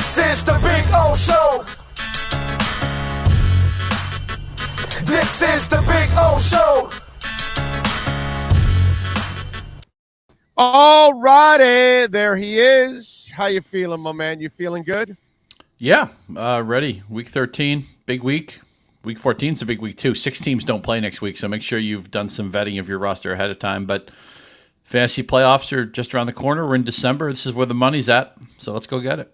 This is the Big O Show. This is the Big O Show. All righty, there he is. How you feeling, my man? You feeling good? Yeah, ready. Week 13, big week. Week 14 is a big week too. 6 teams don't play next week, so make sure you've done some vetting of your roster ahead of time. But fantasy playoffs are just around the corner. We're in December. This is where the money's at, so let's go get it.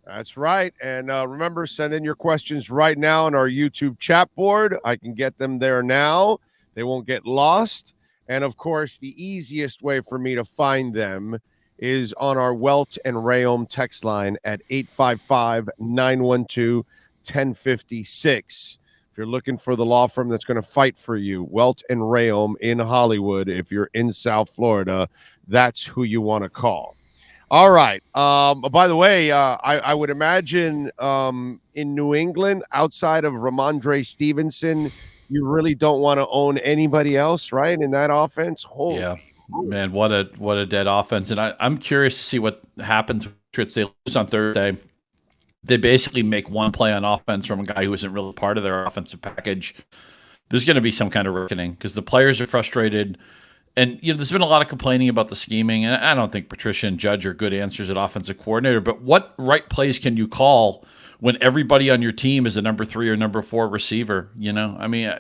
That's right. And remember, send in your questions right now on our YouTube chat board. I can get them there now. They won't get lost. And, of course, the easiest way for me to find them is on our Welt and Rayom text line at 855-912-1056. If you're looking for the law firm that's going to fight for you, Welt and Rayom in Hollywood, if you're in South Florida, that's who you want to call. All right. By the way, I would imagine in New England, outside of Ramondre Stevenson, you really don't want to own anybody else, right? In that offense. Yeah, man, what a dead offense. And I'm curious to see what happens with Patriots. They lose on Thursday. They basically make one play on offense from a guy who isn't really part of their offensive package. There's going to be some kind of reckoning because the players are frustrated. And, there's been a lot of complaining about the scheming. And I don't think Patricia and Judge are good answers at offensive coordinator. But what right plays can you call when everybody on your team is a number 3 or number 4 receiver? I mean,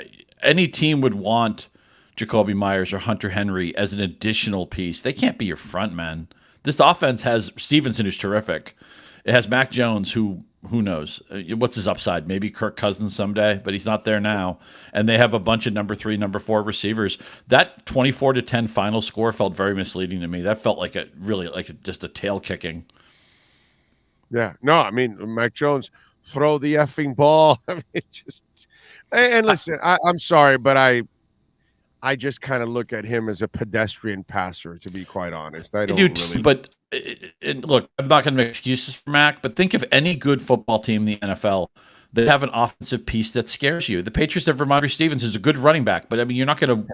any team would want Jacoby Myers or Hunter Henry as an additional piece. They can't be your front man. This offense has Stevenson, who's terrific. It has Mac Jones, who knows? What's his upside? Maybe Kirk Cousins someday, but he's not there now. And they have a bunch of number 3, number 4 receivers. That 24-10 final score felt very misleading to me. That felt like just a tail kicking. Yeah. No, I mean, Mac Jones, throw the effing ball. I mean, and listen, I'm sorry, but I just kind of look at him as a pedestrian passer, to be quite honest. I don't really. But look, I'm not going to make excuses for Mac, but think of any good football team in the NFL that have an offensive piece that scares you. The Patriots have Ramondre Stevenson, is a good running back, but I mean, you're not going to,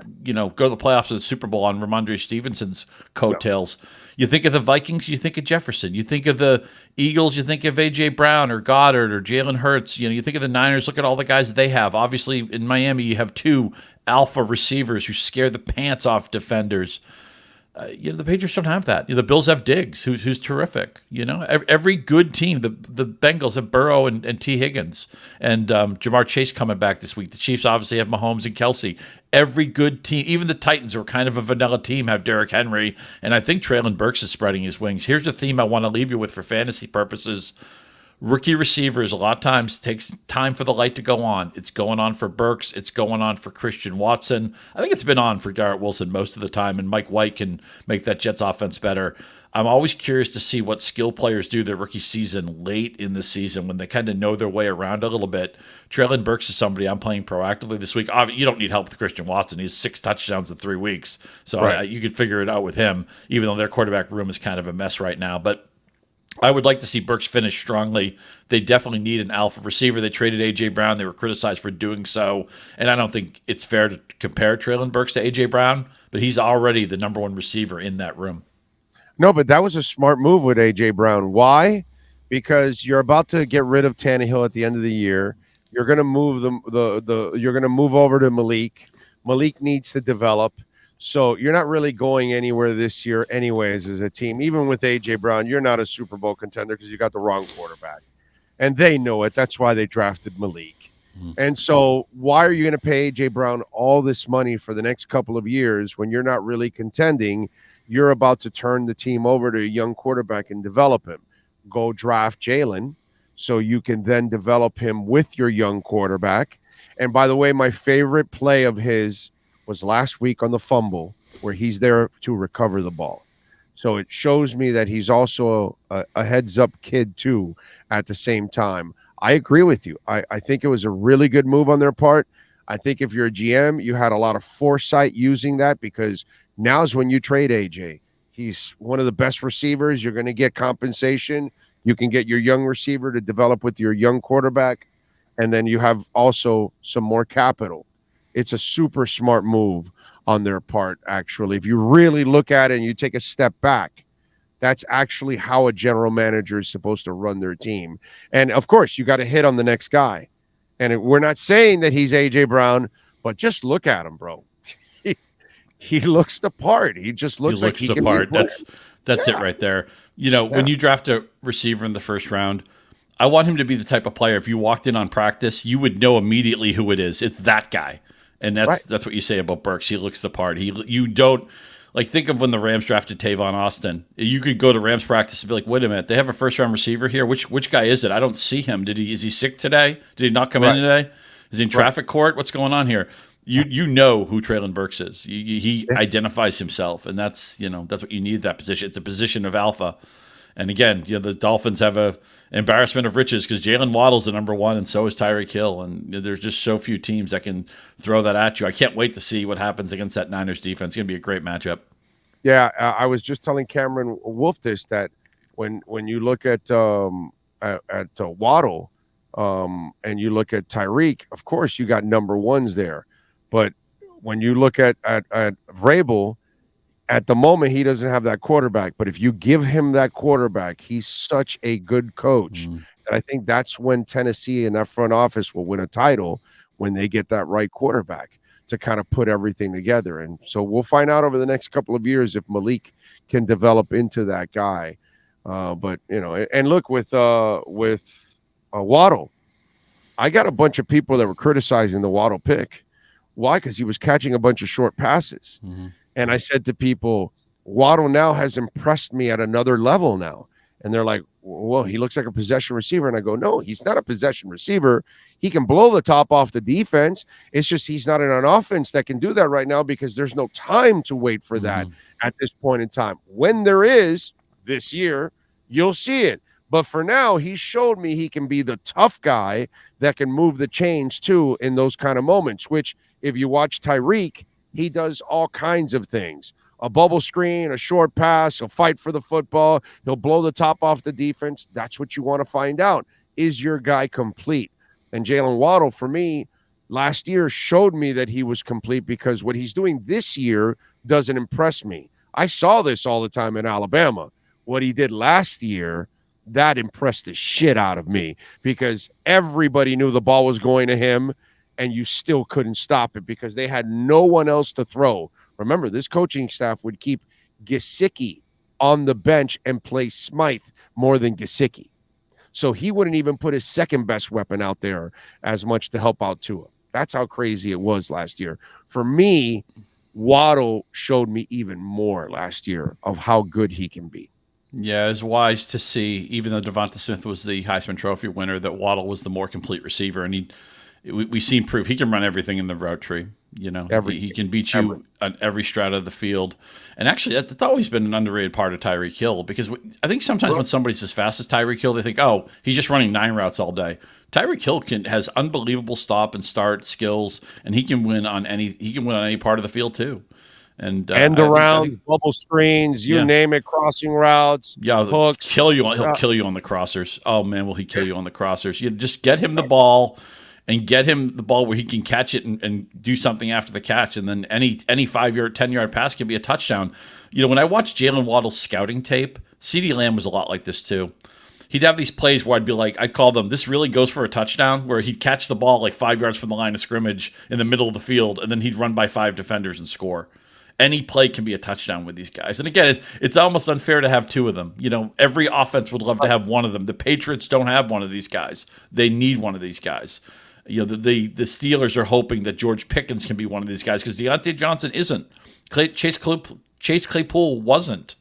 go to the playoffs or the Super Bowl on Ramondre Stevenson's coattails. No. You think of the Vikings, you think of Jefferson. You think of the Eagles, you think of A.J. Brown or Goddard or Jalen Hurts. You think of the Niners, look at all the guys that they have. Obviously, in Miami, you have 2 alpha receivers who scare the pants off defenders. The Patriots don't have that. The Bills have Diggs, who's terrific. Every good team. The Bengals have Burrow and T. Higgins and Jamar Chase coming back this week. The Chiefs obviously have Mahomes and Kelsey. Every good team, even the Titans, who are kind of a vanilla team, have Derrick Henry. And I think Traylon Burks is spreading his wings. Here's the theme I want to leave you with for fantasy purposes. Rookie receivers, a lot of times, takes time for the light to go on. It's going on for Burks. It's going on for Christian Watson. I think it's been on for Garrett Wilson most of the time, and Mike White can make that Jets offense better. I'm always curious to see what skill players do their rookie season late in the season when they kind of know their way around a little bit. Traylon Burks is somebody I'm playing proactively this week. You don't need help with Christian Watson. He's 6 touchdowns in 3 weeks. So right. You could figure it out with him, even though their quarterback room is kind of a mess right now. But I would like to see Burks finish strongly. They definitely need an alpha receiver. They traded A.J. Brown. They were criticized for doing so. And I don't think it's fair to compare Traylon Burks to A.J. Brown, but he's already the number 1 receiver in that room. No, but that was a smart move with A.J. Brown. Why? Because you're about to get rid of Tannehill at the end of the year. You're going to move you're going to move over to Malik. Malik needs to develop. So you're not really going anywhere this year anyways as a team. Even with A.J. Brown, you're not a Super Bowl contender because you got the wrong quarterback. And they know it. That's why they drafted Malik. Mm-hmm. And so why are you going to pay A.J. Brown all this money for the next couple of years when you're not really contending? You're about to turn the team over to a young quarterback and develop him. Go draft Jalen so you can then develop him with your young quarterback. And by the way, my favorite play of his was last week on the fumble where he's there to recover the ball. So it shows me that he's also a heads-up kid, too, at the same time. I agree with you. I think it was a really good move on their part. I think if you're a GM, you had a lot of foresight using that because now's when you trade AJ. He's one of the best receivers. You're going to get compensation. You can get your young receiver to develop with your young quarterback, and then you have also some more capital. It's a super smart move on their part, actually. If you really look at it and you take a step back, That's actually how a general manager is supposed to run their team. And of course, you got to hit on the next guy. And we're not saying that he's AJ Brown, but just look at him, bro. He looks the part. He just looks like he the can part. Be That's it right there. When you draft a receiver in the first round, I want him to be the type of player, if you walked in on practice, you would know immediately who it is. It's that guy. And that's what you say about Burks. He looks the part. You don't like, think of when the Rams drafted Tavon Austin. You could go to Rams practice and be like, wait a minute, they have a first round receiver here. Which guy is it? I don't see him. Is he sick today? Did he not come in today? Is he in traffic court? What's going on here? You know who Traylon Burks is. He identifies himself, and that's what you need, that position. It's a position of alpha. And again, the Dolphins have a embarrassment of riches because Jalen Waddle's the number one, and so is Tyreek Hill. And there's just so few teams that can throw that at you. I can't wait to see what happens against that Niners defense. It's going to be a great matchup. Yeah, I was just telling Cameron Wolf this, that when you look at Waddle and you look at Tyreek, of course you got number ones there. But when you look at Vrabel, at the moment, he doesn't have that quarterback. But if you give him that quarterback, he's such a good coach that I think that's when Tennessee and that front office will win a title, when they get that right quarterback to kind of put everything together. And so we'll find out over the next couple of years if Malik can develop into that guy. But, and look, with Waddle, I got a bunch of people that were criticizing the Waddle pick. Why? Because he was catching a bunch of short passes. And I said to people, Waddle now has impressed me at another level now. And they're like, well, he looks like a possession receiver. And I go, no, he's not a possession receiver. He can blow the top off the defense. It's just he's not in an offense that can do that right now because there's no time to wait for that at this point in time. When there is this year, you'll see it. But for now, he showed me he can be the tough guy that can move the chains too in those kind of moments, which if you watch Tyreek, he does all kinds of things. A bubble screen, a short pass, he'll fight for the football, he'll blow the top off the defense. That's what you want to find out. Is your guy complete? And Jalen Waddle, for me, last year showed me that he was complete because what he's doing this year doesn't impress me. I saw this all the time in Alabama. What he did last year, that impressed the shit out of me because everybody knew the ball was going to him, and you still couldn't stop it because they had no one else to throw. Remember, this coaching staff would keep Gesicki on the bench and play Smythe more than Gesicki. So he wouldn't even put his second best weapon out there as much to help out Tua. That's how crazy it was last year. For me, Waddle showed me even more last year of how good he can be. Yeah, it's wise to see, even though Devonta Smith was the Heisman Trophy winner, that Waddle was the more complete receiver, and we've seen proof he can run everything in the route tree. He can beat you on every strata of the field. And actually, that's always been an underrated part of Tyreek Hill because I think sometimes when somebody's as fast as Tyreek Hill, they think, oh, he's just running 9 routes all day. Tyreek Hill has unbelievable stop and start skills, and he can win on any part of the field too. And end arounds, bubble screens, you name it, crossing routes, hooks. He'll kill you on the crossers. Oh man, will he kill you on the crossers? You just get him the ball. And get him the ball where he can catch it and do something after the catch. And then any 5-yard, 10-yard pass can be a touchdown. When I watched Jalen Waddle's scouting tape, CeeDee Lamb was a lot like this too. He'd have these plays where I'd call them, this really goes for a touchdown, where he'd catch the ball like 5 yards from the line of scrimmage in the middle of the field, and then he'd run by 5 defenders and score. Any play can be a touchdown with these guys. And again, it's almost unfair to have 2 of them. Every offense would love to have one of them. The Patriots don't have one of these guys. They need one of these guys. The Steelers are hoping that George Pickens can be one of these guys because Deontay Johnson isn't. Chase Claypool wasn't.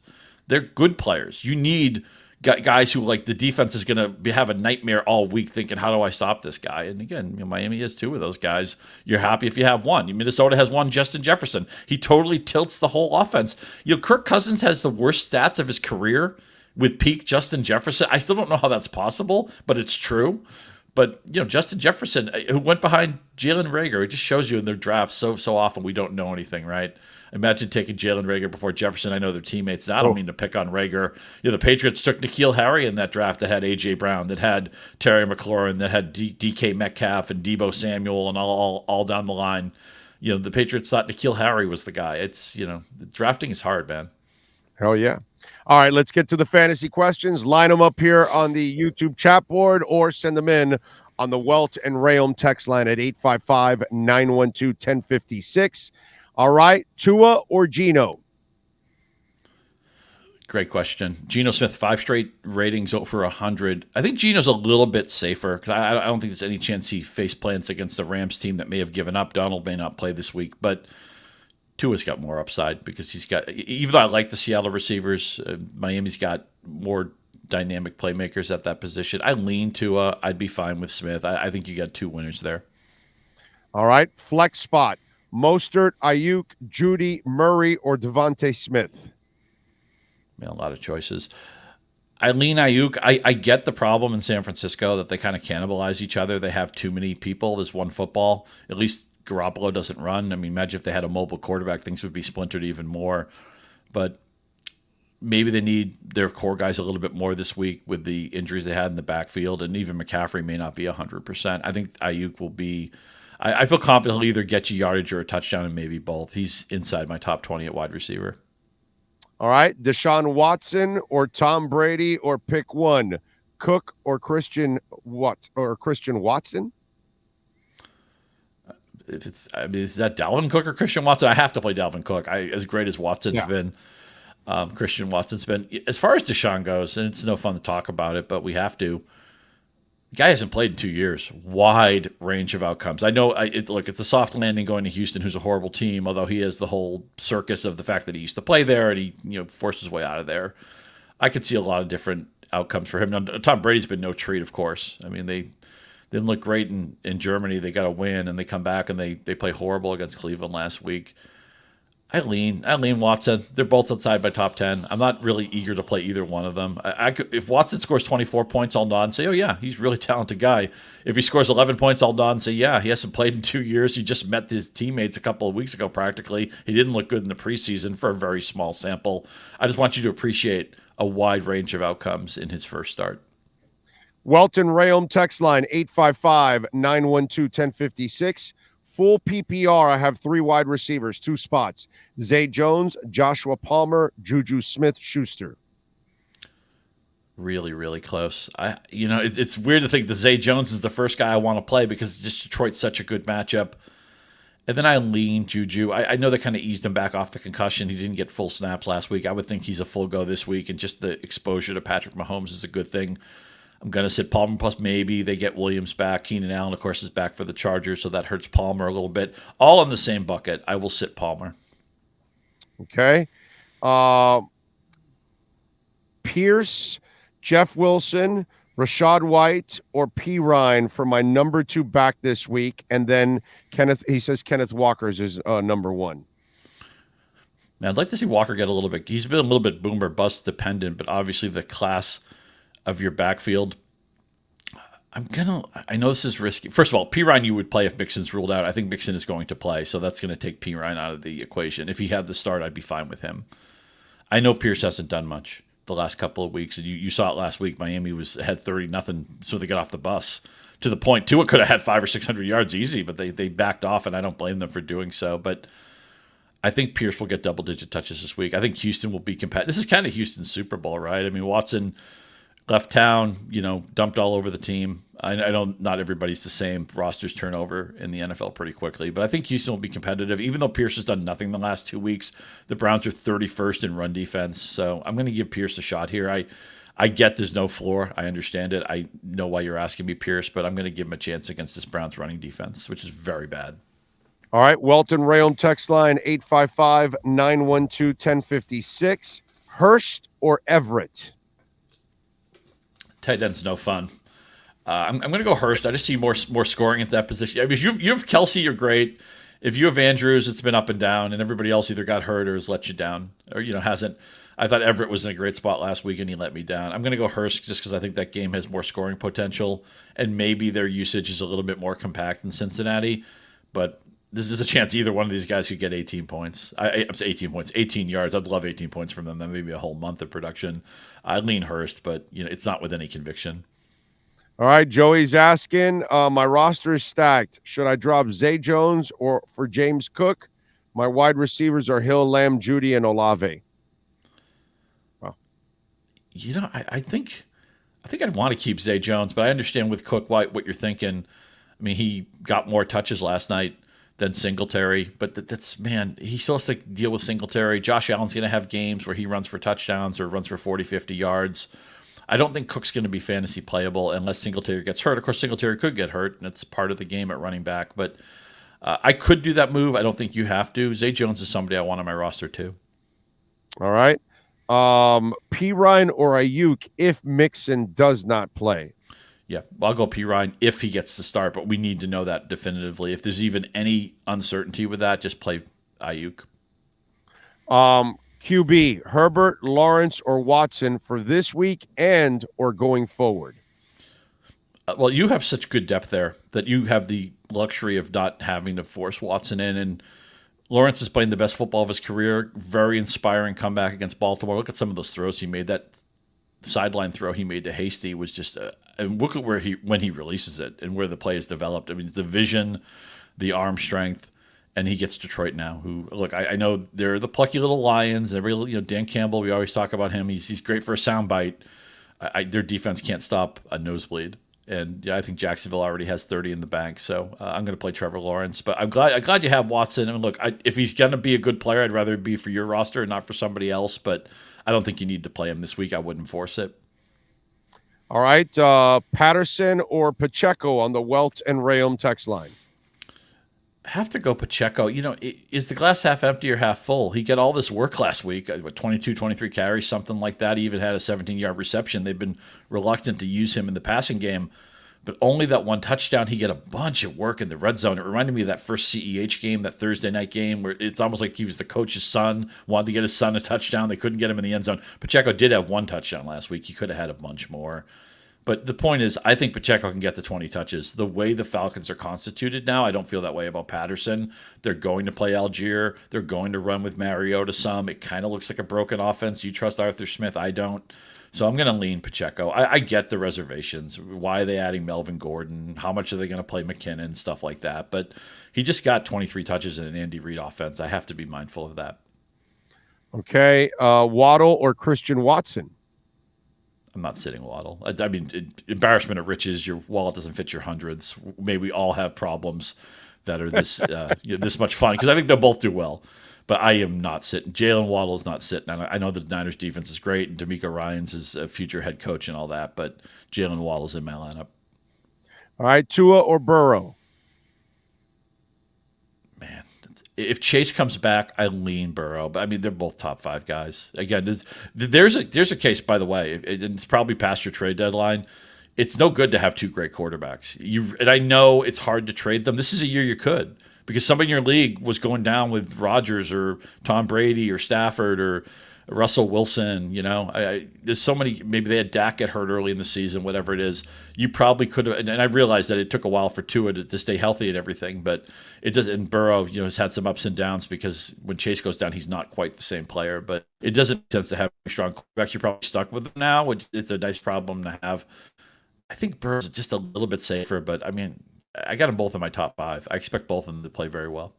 They're good players. You need guys who, like, the defense is going to have a nightmare all week thinking, how do I stop this guy? And again, Miami has 2 of those guys. You're happy if you have one. Minnesota has one, Justin Jefferson. He totally tilts the whole offense. Kirk Cousins has the worst stats of his career with peak Justin Jefferson. I still don't know how that's possible, but it's true. But, Justin Jefferson, who went behind Jalen Reagor, it just shows you in their drafts so often we don't know anything, right? Imagine taking Jalen Reagor before Jefferson. I know they're teammates. Now, I don't mean to pick on Reagor. The Patriots took N'Keal Harry in that draft that had A.J. Brown, that had Terry McLaurin, that had DK Metcalf and Deebo Samuel and all down the line. The Patriots thought N'Keal Harry was the guy. It's, drafting is hard, man. Hell yeah. All right, let's get to the fantasy questions. Line them up here on the YouTube chat board or send them in on the Welt and Rayom text line at 855-912-1056. All right, Tua or Geno? Great question. Geno Smith, 5 straight ratings over 100. I think Geno's a little bit safer because I don't think there's any chance he face plants against the Rams team that may have given up. Donald may not play this week, but Tua's got more upside because he's got, even though I like the Seattle receivers, Miami's got more dynamic playmakers at that position. I lean Tua. I'd be fine with Smith. I think you got 2 winners there. All right, flex spot. Mostert, Ayuk, Judy, Murray, or Devontae Smith? Man, a lot of choices. I lean Ayuk. I get the problem in San Francisco that they kind of cannibalize each other. They have too many people. There's one football. At least Garoppolo doesn't run. I mean, imagine if they had a mobile quarterback, things would be splintered even more. But maybe they need their core guys a little bit more this week with the injuries they had in the backfield, and even McCaffrey may not be 100%. I think Ayuk will be. I feel confident he'll either get you yardage or a touchdown, and maybe both. He's inside my top 20 at wide receiver. All right, Deshaun Watson or Tom Brady, or pick one, Cook or Christian Watson? Is that Dalvin Cook or Christian Watson? I have to play Dalvin Cook. As great as Watson's been, Christian Watson's been. As far as Deshaun goes, and it's no fun to talk about it, but we have to. The guy hasn't played in 2 years. Wide range of outcomes. I know. It's a soft landing going to Houston, who's a horrible team. Although he has the whole circus of the fact that he used to play there and he forced his way out of there. I could see a lot of different outcomes for him. Now, Tom Brady's been no treat, of course. I mean, they didn't look great in Germany. They got a win, and they come back and they play horrible against Cleveland last week. I lean Watson. They're both outside by top 10. I'm not really eager to play either one of them. If Watson scores 24 points, I'll nod and say, oh, yeah, he's a really talented guy. If he scores 11 points, I'll nod and say, yeah, he hasn't played in 2 years. He just met his teammates a couple of weeks ago practically. He didn't look good in the preseason for a very small sample. I just want you to appreciate a wide range of outcomes in his first start. Welton Rayom text line 855-912-1056. Full PPR, I have 3 wide receivers, 2 spots. Zay Jones, Joshua Palmer, Juju Smith-Schuster. Really, really close. It's weird to think that Zay Jones is the first guy I want to play because just Detroit's such a good matchup. And then I lean Juju. I know they kind of eased him back off the concussion. He didn't get full snaps last week. I would think he's a full go this week, and just the exposure to Patrick Mahomes is a good thing. I'm going to sit Palmer, plus maybe they get Williams back. Keenan Allen, of course, is back for the Chargers, so that hurts Palmer a little bit. All in the same bucket. I will sit Palmer. Okay. Pierce, Jeff Wilson, Rashad White, or P. Ryan for my number 2 back this week. And then Kenneth Walker's is number 1. Now, I'd like to see Walker get a little bit. He's been a little bit boom or bust dependent, but obviously the class of your backfield. I know this is risky. First of all, P. Ryan you would play if Mixon's ruled out. I think Mixon is going to play, so that's going to take P. Ryan out of the equation. If he had the start, I'd be fine with him. I know Pierce hasn't done much the last couple of weeks, and you saw it last week. Miami had 30-0, so they got off the bus. To the point, Tua could have had 500 or 600 yards easy, but they backed off, and I don't blame them for doing so. But I think Pierce will get double-digit touches this week. I think Houston will be competitive. This is kind of Houston's Super Bowl, right? I mean, Watson left town, dumped all over the team. I know not everybody's the same. Rosters turn over in the NFL pretty quickly, but I think Houston will be competitive. Even though Pierce has done nothing the last 2 weeks, the Browns are 31st in run defense. So I'm going to give Pierce a shot here. I get there's no floor. I understand it. I know why you're asking me, Pierce, but I'm going to give him a chance against this Browns running defense, which is very bad. All right, Welton Rayom text line 855-912-1056. Hurst or Everett? Tight end's no fun. I'm going to go Hurst. I just see more scoring at that position. I mean, if you have Kelsey, you're great. If you have Andrews, it's been up and down, and everybody else either got hurt or has let you down, or hasn't. I thought Everett was in a great spot last week, and he let me down. I'm going to go Hurst just because I think that game has more scoring potential, and maybe their usage is a little bit more compact than Cincinnati. But this is a chance either one of these guys could get 18 points. Up to 18 points, 18 yards. I'd love 18 points from them. That may be a whole month of production. I lean Hurst, but it's not with any conviction. All right, Joey's asking, my roster is stacked. Should I drop Zay Jones or for James Cook? My wide receivers are Hill, Lamb, Judy, and Olave. I think I'd want to keep Zay Jones, but I understand with Cook what you're thinking. I mean, he got more touches last night than Singletary, but that's man, he still has to deal with Singletary. Josh Allen's going to have games where he runs for touchdowns or runs for 40, 50 yards. I don't think Cook's going to be fantasy playable unless Singletary gets hurt. Of course, Singletary could get hurt, and it's part of the game at running back. But I could do that move. I don't think you have to. Zay Jones is somebody I want on my roster too. All right. Pirine or Ayuk if Mixon does not play. Yeah, I'll go Pirine if he gets to start, but we need to know that definitively. If there's even any uncertainty with that, just play Ayuk. QB, Herbert, Lawrence, or Watson for this week and or going forward? Well, you have such good depth there that you have the luxury of not having to force Watson in. And Lawrence is playing the best football of his career. Very inspiring comeback against Baltimore. Look at some of those throws he made. That sideline throw he made to Hasty was just and look at when he releases it and where the play is developed. I mean, the vision, the arm strength, and he gets Detroit now. Who look, I know they're the plucky little Lions. Dan Campbell. We always talk about him. He's great for a soundbite. Their defense can't stop a nosebleed. And yeah, I think Jacksonville already has 30 in the bank, so I'm going to play Trevor Lawrence. But I'm glad you have Watson. I mean, look, if he's going to be a good player, I'd rather be for your roster and not for somebody else. But I don't think you need to play him this week. I wouldn't force it. All right, Patterson or Pacheco on the Welt and Rayom text line. Have to go Pacheco. Is the glass half empty or half full? He got all this work last week, 22, 23 carries, something like that. He even had a 17-yard reception. They've been reluctant to use him in the passing game, but only that one touchdown. He got a bunch of work in the red zone. It reminded me of that first CEH game, that Thursday night game, where it's almost like he was the coach's son, wanted to get his son a touchdown. They couldn't get him in the end zone. Pacheco did have one touchdown last week. He could have had a bunch more. But the point is, I think Pacheco can get the 20 touches. The way the Falcons are constituted now, I don't feel that way about Patterson. They're going to play Algier. They're going to run with Mariota some. It kind of looks like a broken offense. You trust Arthur Smith. I don't. So I'm going to lean Pacheco. I get the reservations. Why are they adding Melvin Gordon? How much are they going to play McKinnon? Stuff like that. But he just got 23 touches in an Andy Reid offense. I have to be mindful of that. Okay. Waddle or Christian Watson? I'm not sitting Waddle. I mean, embarrassment of riches. Your wallet doesn't fit your hundreds. May we all have problems that are this this much fun, because I think they'll both do well. But I am not sitting. Jalen Waddle is not sitting. I know the Niners defense is great, and D'Amico Ryans is a future head coach and all that, but Jalen Waddle's in my lineup. All right, Tua or Burrow? Man, if Chase comes back, I lean Burrow. But I mean, they're both top 5 guys. Again, there's a case, by the way, and it's probably past your trade deadline. It's no good to have 2 great quarterbacks. And I know it's hard to trade them. This is a year you could, because somebody in your league was going down with Rodgers or Tom Brady or Stafford or Russell Wilson. There's so many. Maybe they had Dak get hurt early in the season, whatever it is. You probably could have. And I realized that it took a while for Tua to stay healthy and everything, but it doesn't. And Burrow, has had some ups and downs, because when Chase goes down, he's not quite the same player. But it doesn't make sense to have strong quarterbacks. You're probably stuck with them now, which it's a nice problem to have. I think Burrow's just a little bit safer, but I mean, I got them both in my top 5. I expect both of them to play very well.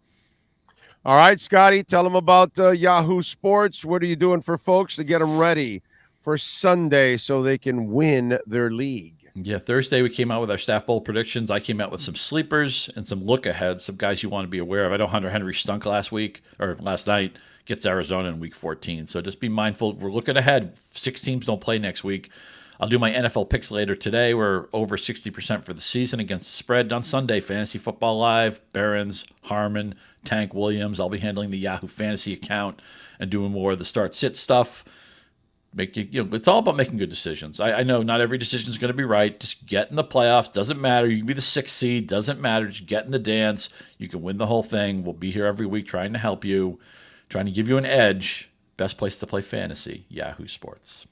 All right, Scotty, tell them about Yahoo Sports. What are you doing for folks to get them ready for Sunday so they can win their league? Yeah, Thursday we came out with our staff bowl predictions. I came out with some sleepers and some look aheads, some guys you want to be aware of. I know Hunter Henry stunk last night, gets Arizona in week 14. So just be mindful. We're looking ahead. 6 teams don't play next week. I'll do my NFL picks later today. We're over 60% for the season against the spread. On Sunday, Fantasy Football Live, Barons, Harmon, Tank Williams. I'll be handling the Yahoo Fantasy account and doing more of the start-sit stuff. It's all about making good decisions. I know not every decision is going to be right. Just get in the playoffs. Doesn't matter. You can be the 6th seed. Doesn't matter. Just get in the dance. You can win the whole thing. We'll be here every week trying to help you, trying to give you an edge. Best place to play fantasy, Yahoo Sports.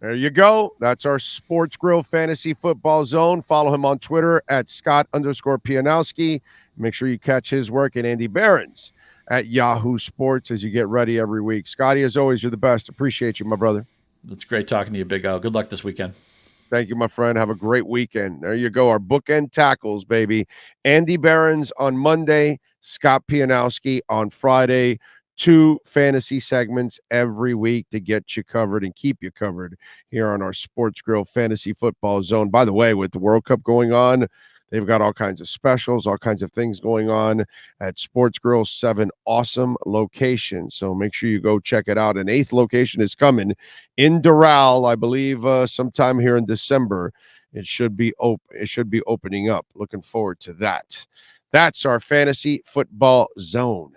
There you go. That's our Sports Grill Fantasy Football Zone. Follow him on Twitter at Scott_Pianowski. Make sure you catch his work at Andy Barron's at Yahoo Sports as you get ready every week. Scotty, as always, you're the best. Appreciate you, my brother. It's great talking to you, Big O. Good luck this weekend. Thank you, my friend. Have a great weekend. There you go. Our bookend tackles, baby. Andy Barron's on Monday, Scott Pianowski on Friday. 2 fantasy segments every week to get you covered and keep you covered here on our Sports Grill Fantasy Football Zone. By the way, with the World Cup going on, they've got all kinds of specials, all kinds of things going on at Sports Grill, 7 awesome locations. So make sure you go check it out. An 8th location is coming in Doral, I believe, sometime here in December. It should be opening up. Looking forward to that. That's our Fantasy Football Zone.